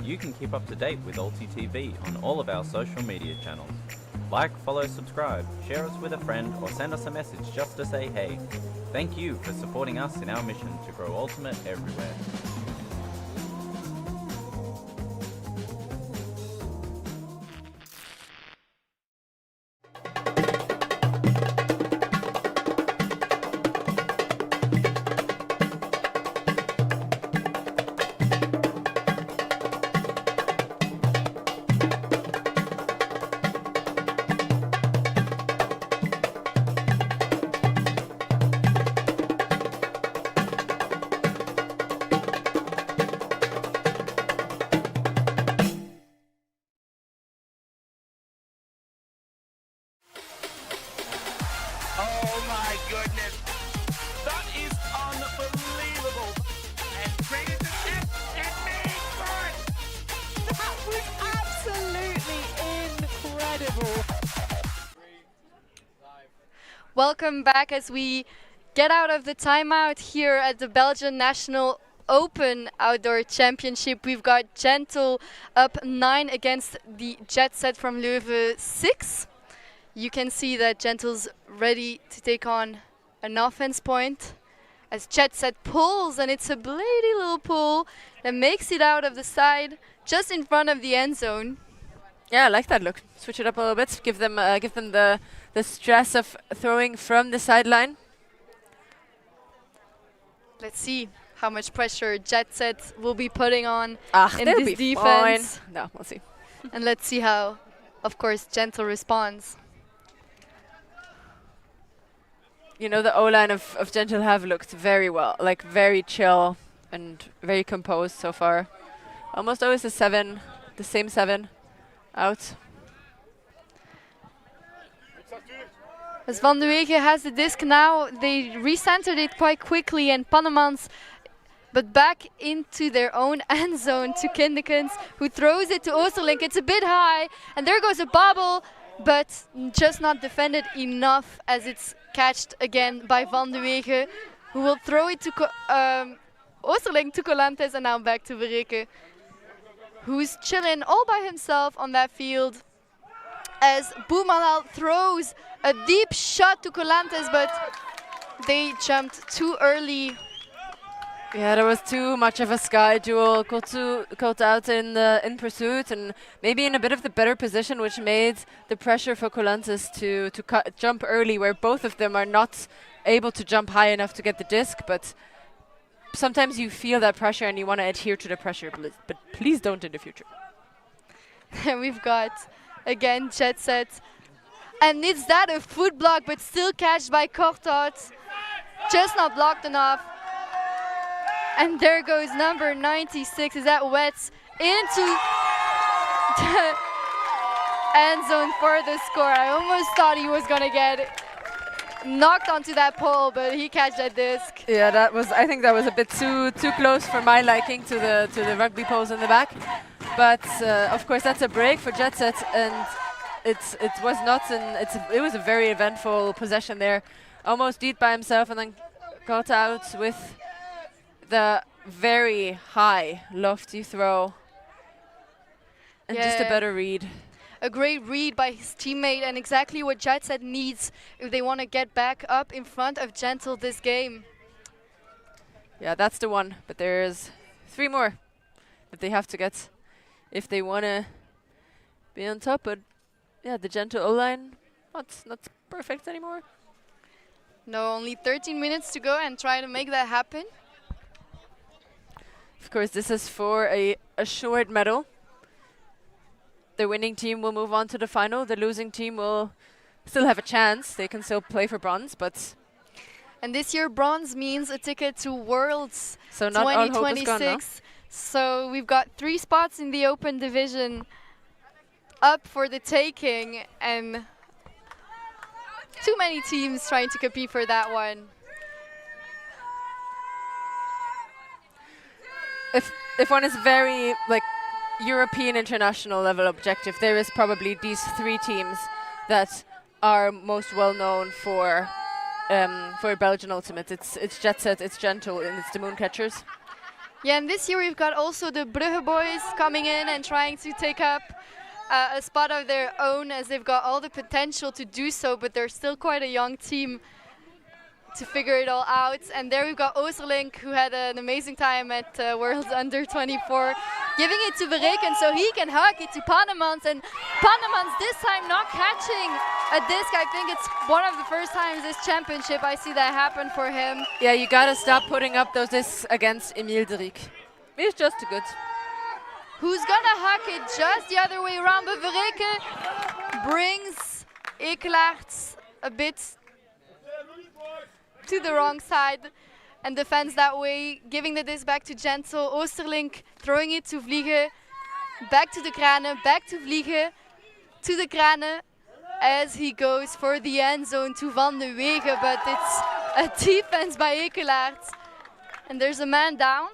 You can keep up to date with ULTITV on all of our social media channels. Like, follow, subscribe, share us with a friend, or send us a message just to say hey. Thank you for supporting us in our mission to grow Ultimate everywhere. Oh my goodness. That is unbelievable. And created the net and made for it. That was absolutely incredible. Welcome back as we get out of the timeout here at the Belgian National Open Outdoor Championship. We've got Gentle up 9 against the JetSet from Leuven 6. You can see that Gentle's ready to take on an offense point as JetSet pulls, and it's a blady little pull that makes it out of the side just in front of the end zone. Yeah, I like that look. Switch it up a little bit. Give them the stress of throwing from the sideline. Let's see how much pressure JetSet will be putting on in they'll this be defense. fine. No, we'll see. And let's see how, of course, Gentle responds. You know, the O-line of Gentle have looked very well, like very chill and very composed so far. Almost always the same 7 out. As Van de Wegen has the disc now, they recentered it quite quickly, and Pannemans, but back into their own end zone to Kindekens, who throws it to Oosterlink. It's a bit high, and there goes a bobble, but just not defended enough as it's catched again by Van de Wegen, who will throw it to Oosterling to Colantes and now back to Verreke, who's chilling all by himself on that field. As Boomalal throws a deep shot to Colantes, but they jumped too early. Yeah, there was too much of a sky duel. Caught out in pursuit and maybe in a bit of the better position, which made the pressure for Colantes to jump early, where both of them are not able to jump high enough to get the disc. But sometimes you feel that pressure and you want to adhere to the pressure, but please don't in the future. And we've got, again, JetSet. And is that a foot block, but still catched by Kortot? Just not blocked enough. And there goes number 96, is that Wets into the end zone for the score. I almost thought he was going to get knocked onto that pole, but he catched that disc. Yeah, that was. I think that was a bit too close for my liking to the rugby poles in the back. But of course, that's a break for JetSet, and it was not it was a very eventful possession there. Almost beat by himself, and then got out with the very high, lofty throw. And just a better read. A great read by his teammate, and exactly what JetSet needs if they want to get back up in front of Gentle this game. Yeah, that's the one. But there's 3 more that they have to get if they want to be on top. But yeah, the Gentle O-line, not perfect anymore. No, only 13 minutes to go and try to make that happen. Of course, this is for a assured medal. The winning team will move on to the final. The losing team will still have a chance. They can still play for bronze, but... And this year, bronze means a ticket to Worlds So not all hope is gone, no? 2026. So we've got 3 spots in the open division up for the taking, and too many teams trying to compete for that one. If one is very like European international level objective, there is probably these 3 teams that are most well known for Belgian Ultimate. It's JetSet, it's Gentle, and it's the Mooncatchers. Yeah, and this year we've got also the Brugge boys coming in and trying to take up a spot of their own, as they've got all the potential to do so, but they're still quite a young team to figure it all out. And there we've got Oosterling, who had an amazing time at Worlds Under 24, giving it to Verreken so he can hug it to Panemans, and Panemans this time not catching a disc. I think it's one of the first times this championship I see that happen for him. Yeah, you gotta stop putting up those discs against Emile Derick. He's just too good. Who's gonna hack it just the other way around, but Verreken brings Ekelaerts a bit to the wrong side and defends that way, giving the disc back to Gentle. Oosterling throwing it to Vliegen, back to the Kranen, back to Vliegen, to the Kranen, as he goes for the end zone to Van de Wegen, but it's a defense by Ekelaerts. And there's a man down.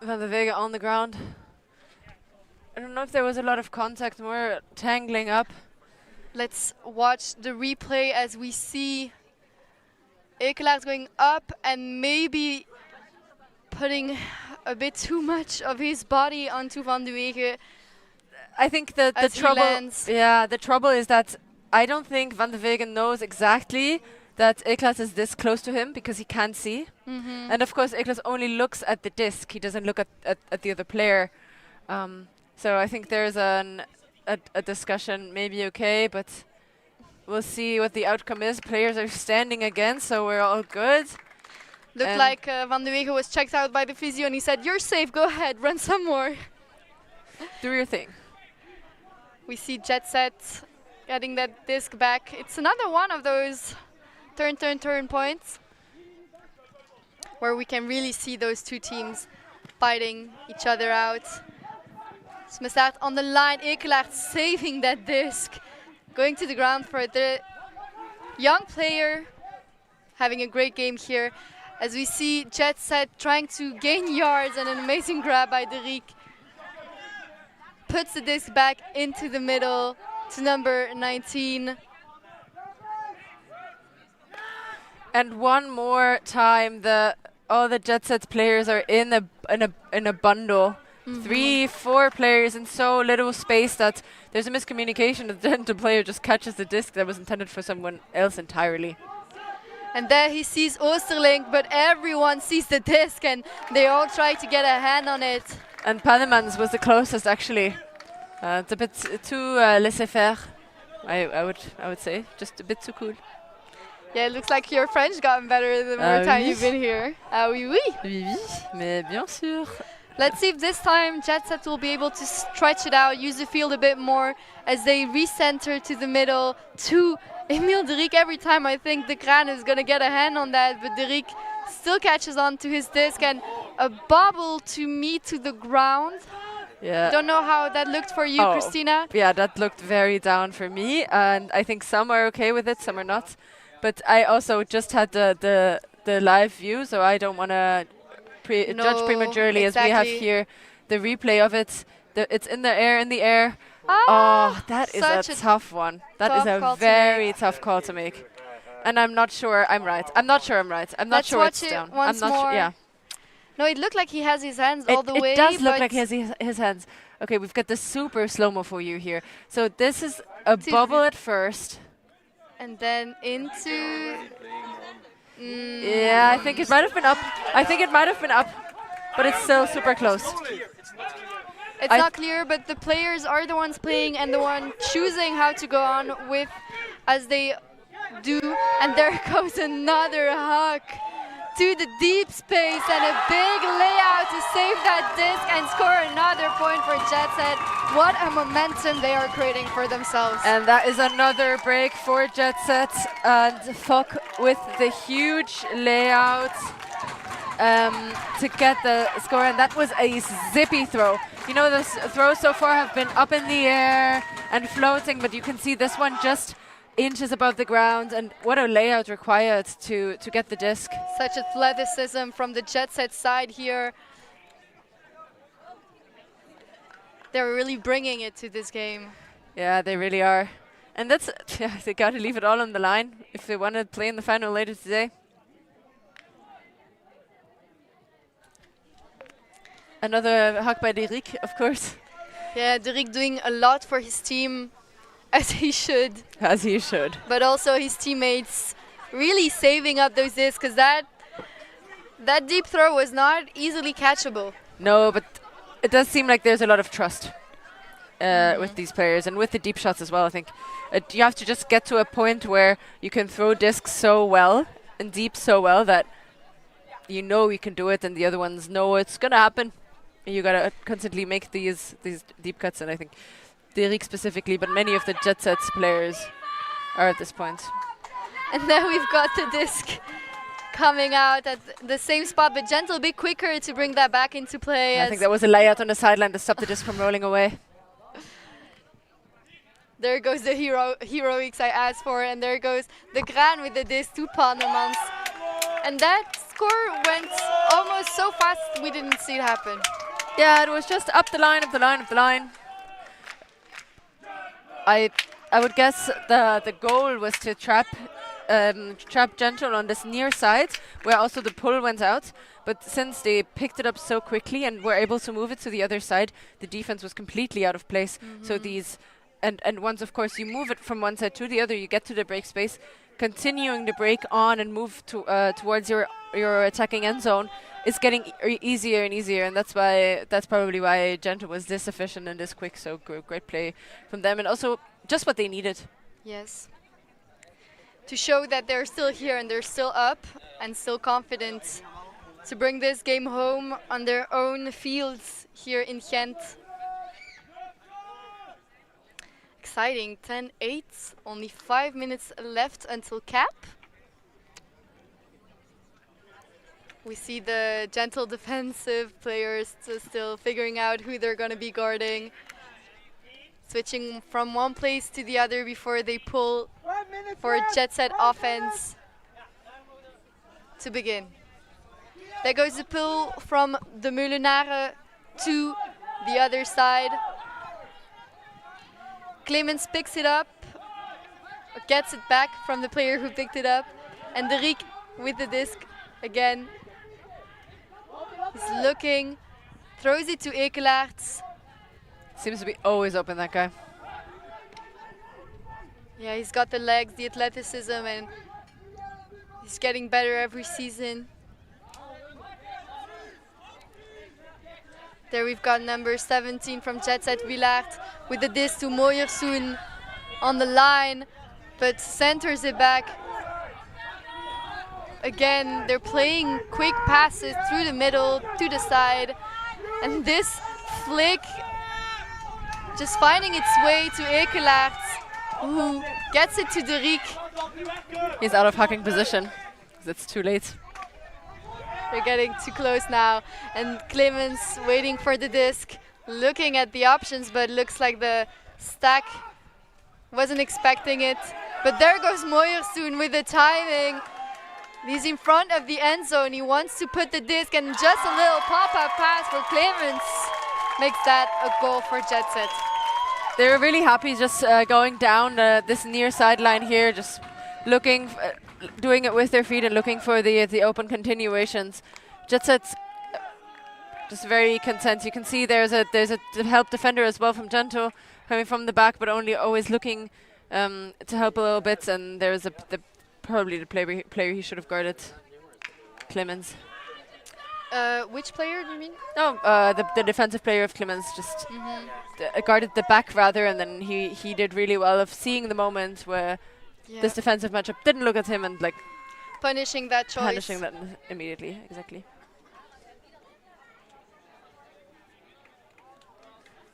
Van de Wegen on the ground. I don't know if there was a lot of contact, more tangling up. Let's watch the replay as we see Ekelaerts going up and maybe putting a bit too much of his body onto Van de Wegen. I think that the trouble is that I don't think Van de Wegen knows exactly that Ekelaerts is this close to him because he can't see. And of course Ekelaerts only looks at the disc, he doesn't look at the other player. So I think there's a discussion, maybe okay, but we'll see what the outcome is. Players are standing again, so we're all good. Looked like Van de Wegen was checked out by the physio and he said, "You're safe, go ahead, run some more." Do your thing. We see JetSet getting that disc back. It's another one of those turn points where we can really see those 2 teams fighting each other out. Smestaert on the line, Ekelaerts saving that disc, going to the ground for the young player, having a great game here. As we see JetSet trying to gain yards, and an amazing grab by Derick. Puts the disc back into the middle to number 19. And one more time, the all the JetSet players are in a bundle. 3-4 players in so little space that there's a miscommunication. The Gentle player just catches the disc that was intended for someone else entirely. And there he sees Oosterling, but everyone sees the disc and they all try to get a hand on it. And Panemans was the closest, actually. It's a bit too laissez-faire, I would say. Just a bit too cool. Yeah, it looks like your French gotten better the more time oui. you've been here. Oui, oui. Oui, oui, mais bien sûr. Let's see if this time JetSet will be able to stretch it out, use the field a bit more as they recenter to the middle to Emil de Rijk. Every time I think the Kraan is going to get a hand on that, but de Rijk still catches on to his disc and a bobble to meet to the ground. Yeah. Don't know how that looked for you, Christina. Yeah, that looked very down for me, and I think some are okay with it, some are not. But I also just had the live view, so I don't want to judge prematurely, as we have here the replay of it. It's in the air. Oh, that is a tough one. That is a very tough call to make. And I'm not sure I'm right. I'm not sure it's down. I'm not sure. Yeah. No, it looked like he has his hands all the way. It does look like he has his hands. Okay, we've got the super slow-mo for you here. So this is a bubble at first. And then into... Yeah, I think it might have been up. But it's still super close. It's not clear, but the players are the ones playing and the one choosing how to go on with as they do. And there goes another huck to the deep space and a big layout to save that disc and score another point for JetSet. What a momentum they are creating for themselves. And that is another break for JetSet, and Flik with the huge layout to get the score, and that was a zippy throw. You know, the throws so far have been up in the air and floating, but you can see this one just inches above the ground, and what a layout required to get the disc. Such athleticism from the JetSet side here. They're really bringing it to this game. Yeah, they really are. And that's, yeah, they got to leave it all on the line if they want to play in the final later today. Another huck by de Rijk, of course. Yeah, de Rijk doing a lot for his team, as he should. As he should. But also his teammates really saving up those discs, because that deep throw was not easily catchable. No, but it does seem like there's a lot of trust with these players, and with the deep shots as well, I think. You have to just get to a point where you can throw discs so well and deep so well that you know you can do it, and the other ones know it's going to happen. You got to constantly make these deep cuts, and I think de Rijk specifically, but many of the JetSet players are at this point. And then we've got the disc coming out at the same spot, but Gentle a bit quicker to bring that back into play. I think that was a layout on the sideline to stop the disc from rolling away. There goes the heroics I asked for, and there goes the Kraan with the disc to Panemans. And that score went almost so fast we didn't see it happen. Yeah, it was just up the line. I would guess the goal was to trap Gentle on this near side, where also the pull went out. But since they picked it up so quickly and were able to move it to the other side, the defense was completely out of place. So these, and once of course you move it from one side to the other, you get to the break space. Continuing the break on and move towards your attacking end zone is getting easier and easier, and that's probably why Gentle was this efficient and this quick. So great play from them, and also just what they needed. Yes. To show that they're still here and they're still up and still confident to bring this game home on their own fields here in Gent. Exciting, 10-8, only 5 minutes left until cap. We see the Gentle defensive players still figuring out who they're going to be guarding. Switching from one place to the other before they pull for JetSet offense to begin. There goes the pull from the Meulenaren to the other side. Clemens picks it up, gets it back from the player who picked it up, and de Rijk with the disc again. He's looking, throws it to Ekelaerts. Seems to be always open, that guy. Yeah, he's got the legs, the athleticism, and he's getting better every season. There we've got number 17 from JetSet, Willaert, with the disc to Maehr soon on the line, but centers it back. Again, they're playing quick passes through the middle, to the side, and this Flik just finding its way to Ekelaerts, who gets it to Dmitriy. He's out of hucking position, because it's too late. They're getting too close now, and Clemens waiting for the disc, looking at the options, but looks like the stack wasn't expecting it. But there goes Maehr soon with the timing. He's in front of the end zone. He wants to put the disc, and just a little pop-up pass for Clemens makes that a goal for JetSet. They were really happy just going down this near sideline here, just looking, doing it with their feet and looking for the open continuations. JetSet's just very content. You can see there's a help defender as well from Gento coming from the back, but only always looking to help a little bit. And there's probably the player he should have guarded, Clemens. Which player do you mean? No, the defensive player of Clemens just guarded the back rather, and then he did really well of seeing the moment where this defensive matchup didn't look at him and like punishing that choice. Punishing that immediately, exactly.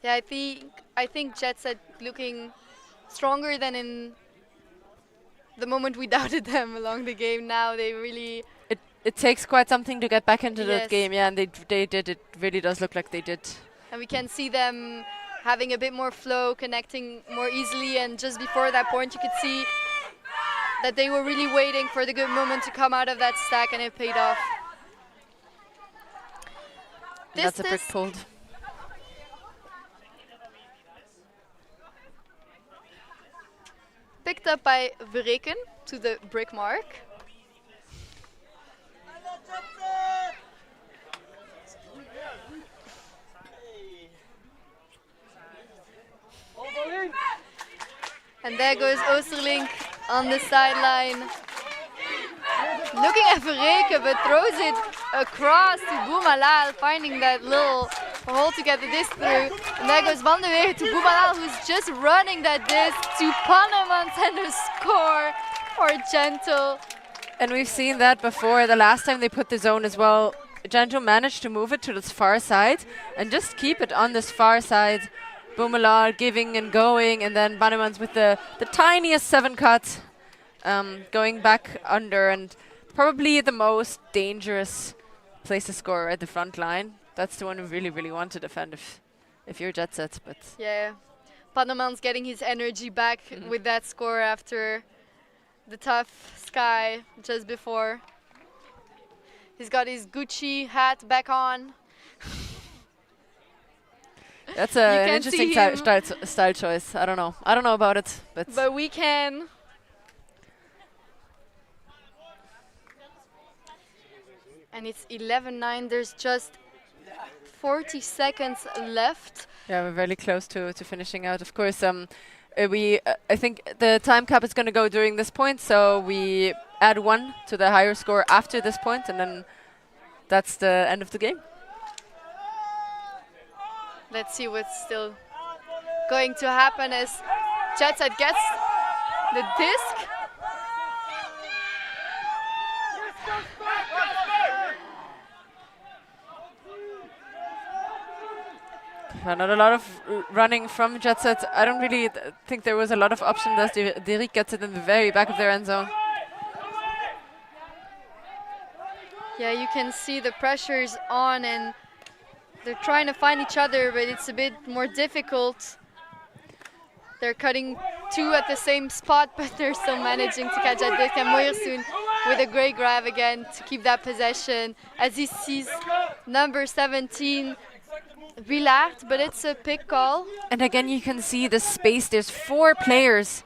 Yeah, I think JetSet looking stronger than in the moment we doubted them along the game. Now they really. It takes quite something to get back into that game, yeah, and they did. It really does look like they did. And we can see them having a bit more flow, connecting more easily, and just before that point you could see that they were really waiting for the good moment to come out of that stack, and it paid off. That's a brick pulled. Picked up by Verreken to the brick mark. And there goes Oosterlink on the sideline. Looking at Verreken, but throws it across to Boumalal, finding that little hole to get the disc through. And there goes Van de Wegen to Boumalal, who's just running that disc to Pannemans, and a score for Gentle. And we've seen that before. The last time they put the zone as well, Gentle managed to move it to this far side and just keep it on this far side. Boumalal giving and going, and then Pannemans with the tiniest 7 cut, going back under, and probably the most dangerous place to score at the front line. That's the one we really, really want to defend if you're JetSet. But yeah, Pannemans getting his energy back with that score after the tough sky just before. He's got his Gucci hat back on. That's an interesting style choice. I don't know about it, but we can. And it's 11-9. There's just 40 seconds left. Yeah, we're very close to finishing out. Of course, I think the time cap is going to go during this point, so we add 1 to the higher score after this point, and then that's the end of the game. Let's see what's still going to happen as JetSet gets the disc. Not a lot of running from JetSet. I don't really think there was a lot of options as Dmitriy gets it in the very back of their end zone. Yeah, you can see the pressure's on, and they're trying to find each other, but it's a bit more difficult. They're cutting 2 at the same spot, but they're still managing to catch that disc. And Maehr soon with a great grab again to keep that possession as he sees number 17, Willaert, but it's a pick call. And again, you can see the space. There's 4 players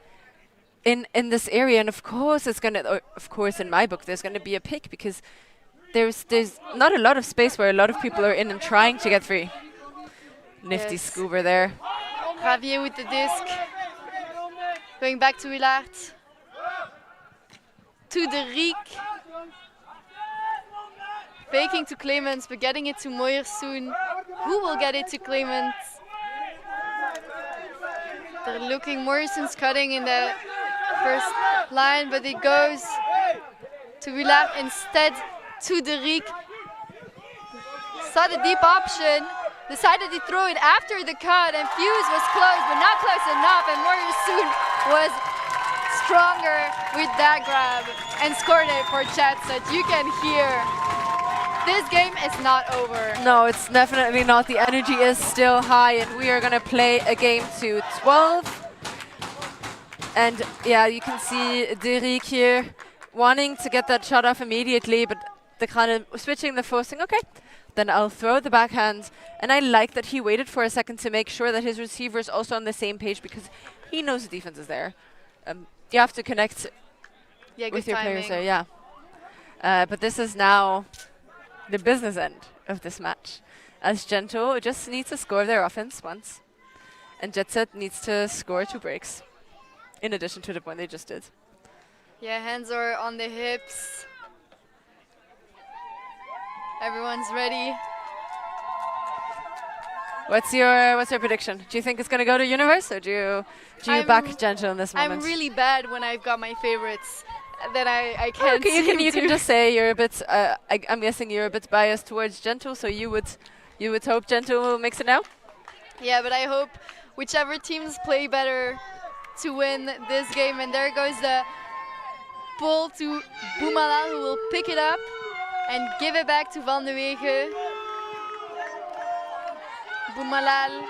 in this area, and of course it's gonna. Of course, in my book, there's gonna be a pick because there's not a lot of space where a lot of people are in and trying to get free. Nifty Yes. scoober there. Javier with the disc. Going back to Willard. To the Riek. Faking to Clemens, but getting it to Maehr soon. Who will get it to Clemens? They're looking, Morrison's cutting in the first line, but it goes to Willard instead to the Riek. Saw the deep option, decided to throw it after the cut, and Fuse was close, but not close enough, and Morrison was stronger with that grab and scored it for JetSet. You can hear this game is not over. No, it's definitely not. The energy is still high, and we are going to play a game to 12. And yeah, you can see Dmitriy here wanting to get that shot off immediately, but the kind of switching the forcing, okay, then I'll throw the backhand. And I like that he waited for a second to make sure that his receiver is also on the same page, because he knows the defense is there. You have to connect with your players there, yeah. But this is now the business end of this match, as Gento just needs to score their offense once, and JetSet needs to score 2 breaks, in addition to the one they just did. Yeah, hands are on the hips. Everyone's ready. What's your prediction? Do you think it's going to go to Universe, or do you back Gento in this moment? I'm really bad when I've got my favorites that I can't. Okay, you can just say you're a bit. I'm guessing you're a bit biased towards Gento, so you would hope Gento will mix it now. Yeah, but I hope whichever teams play better to win this game. And there goes the ball to Boomalal, who will pick it up and give it back to Van de Wege. Boomalal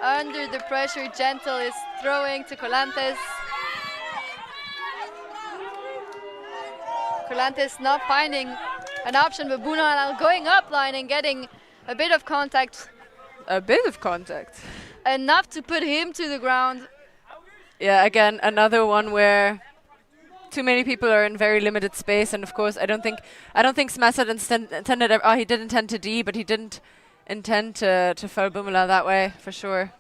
under the pressure. Gentle is throwing to Colantes. Colantes not finding an option, but Boomalal going up line and getting a bit of contact. A bit of contact. Enough to put him to the ground. Yeah, again, another one where too many people are in very limited space, and of course, I don't think Smasset intended. Oh, he did intend to D, but he didn't intend to foul Boomalal that way for sure.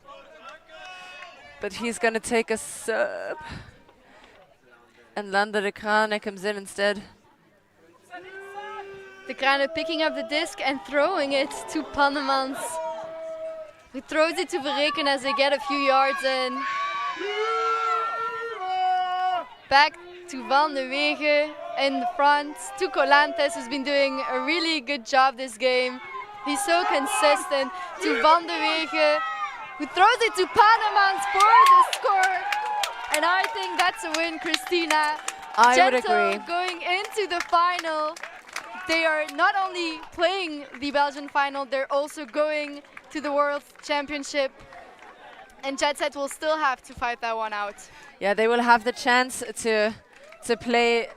But he's gonna take a sub, and Landa de Krane comes in instead. De Krane picking up the disc and throwing it to Pannemans, who throws it to Verreken as they get a few yards in. Back to Van de Wege in the front, to Colantes, who's been doing a really good job this game. He's so consistent. To Van de Wege, who throws it to Pannemans for the score. And I think that's a win, Christina. I would agree. Going into the final. They are not only playing the Belgian final, they're also going to the World Championship. And JetSet will still have to fight that one out. Yeah, they will have the chance to play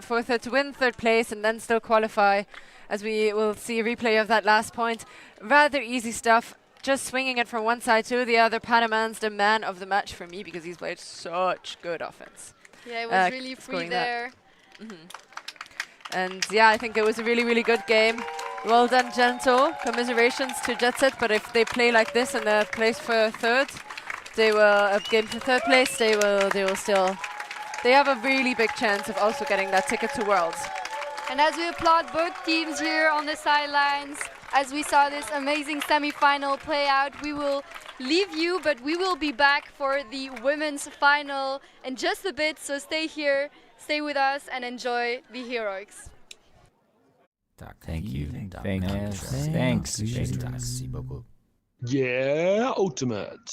to win third place and then still qualify, as we will see a replay of that last point. Rather easy stuff, just swinging it from one side to the other. Panaman's the man of the match for me, because he's played such good offense. Yeah, it was really free there. And yeah, I think it was a really, really good game. Well done, Gento. Commiserations to JetSet, but if they play like this and they place for third, they will game for third place. They have a really big chance of also getting that ticket to Worlds. And as we applaud both teams here on the sidelines, as we saw this amazing semi-final play out, we will leave you, but we will be back for the women's final in just a bit. So stay here, stay with us, and enjoy the heroics. Thank you. Thanks. Yeah, ultimate.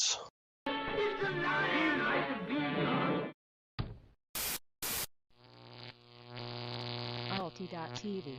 ULTI.TV.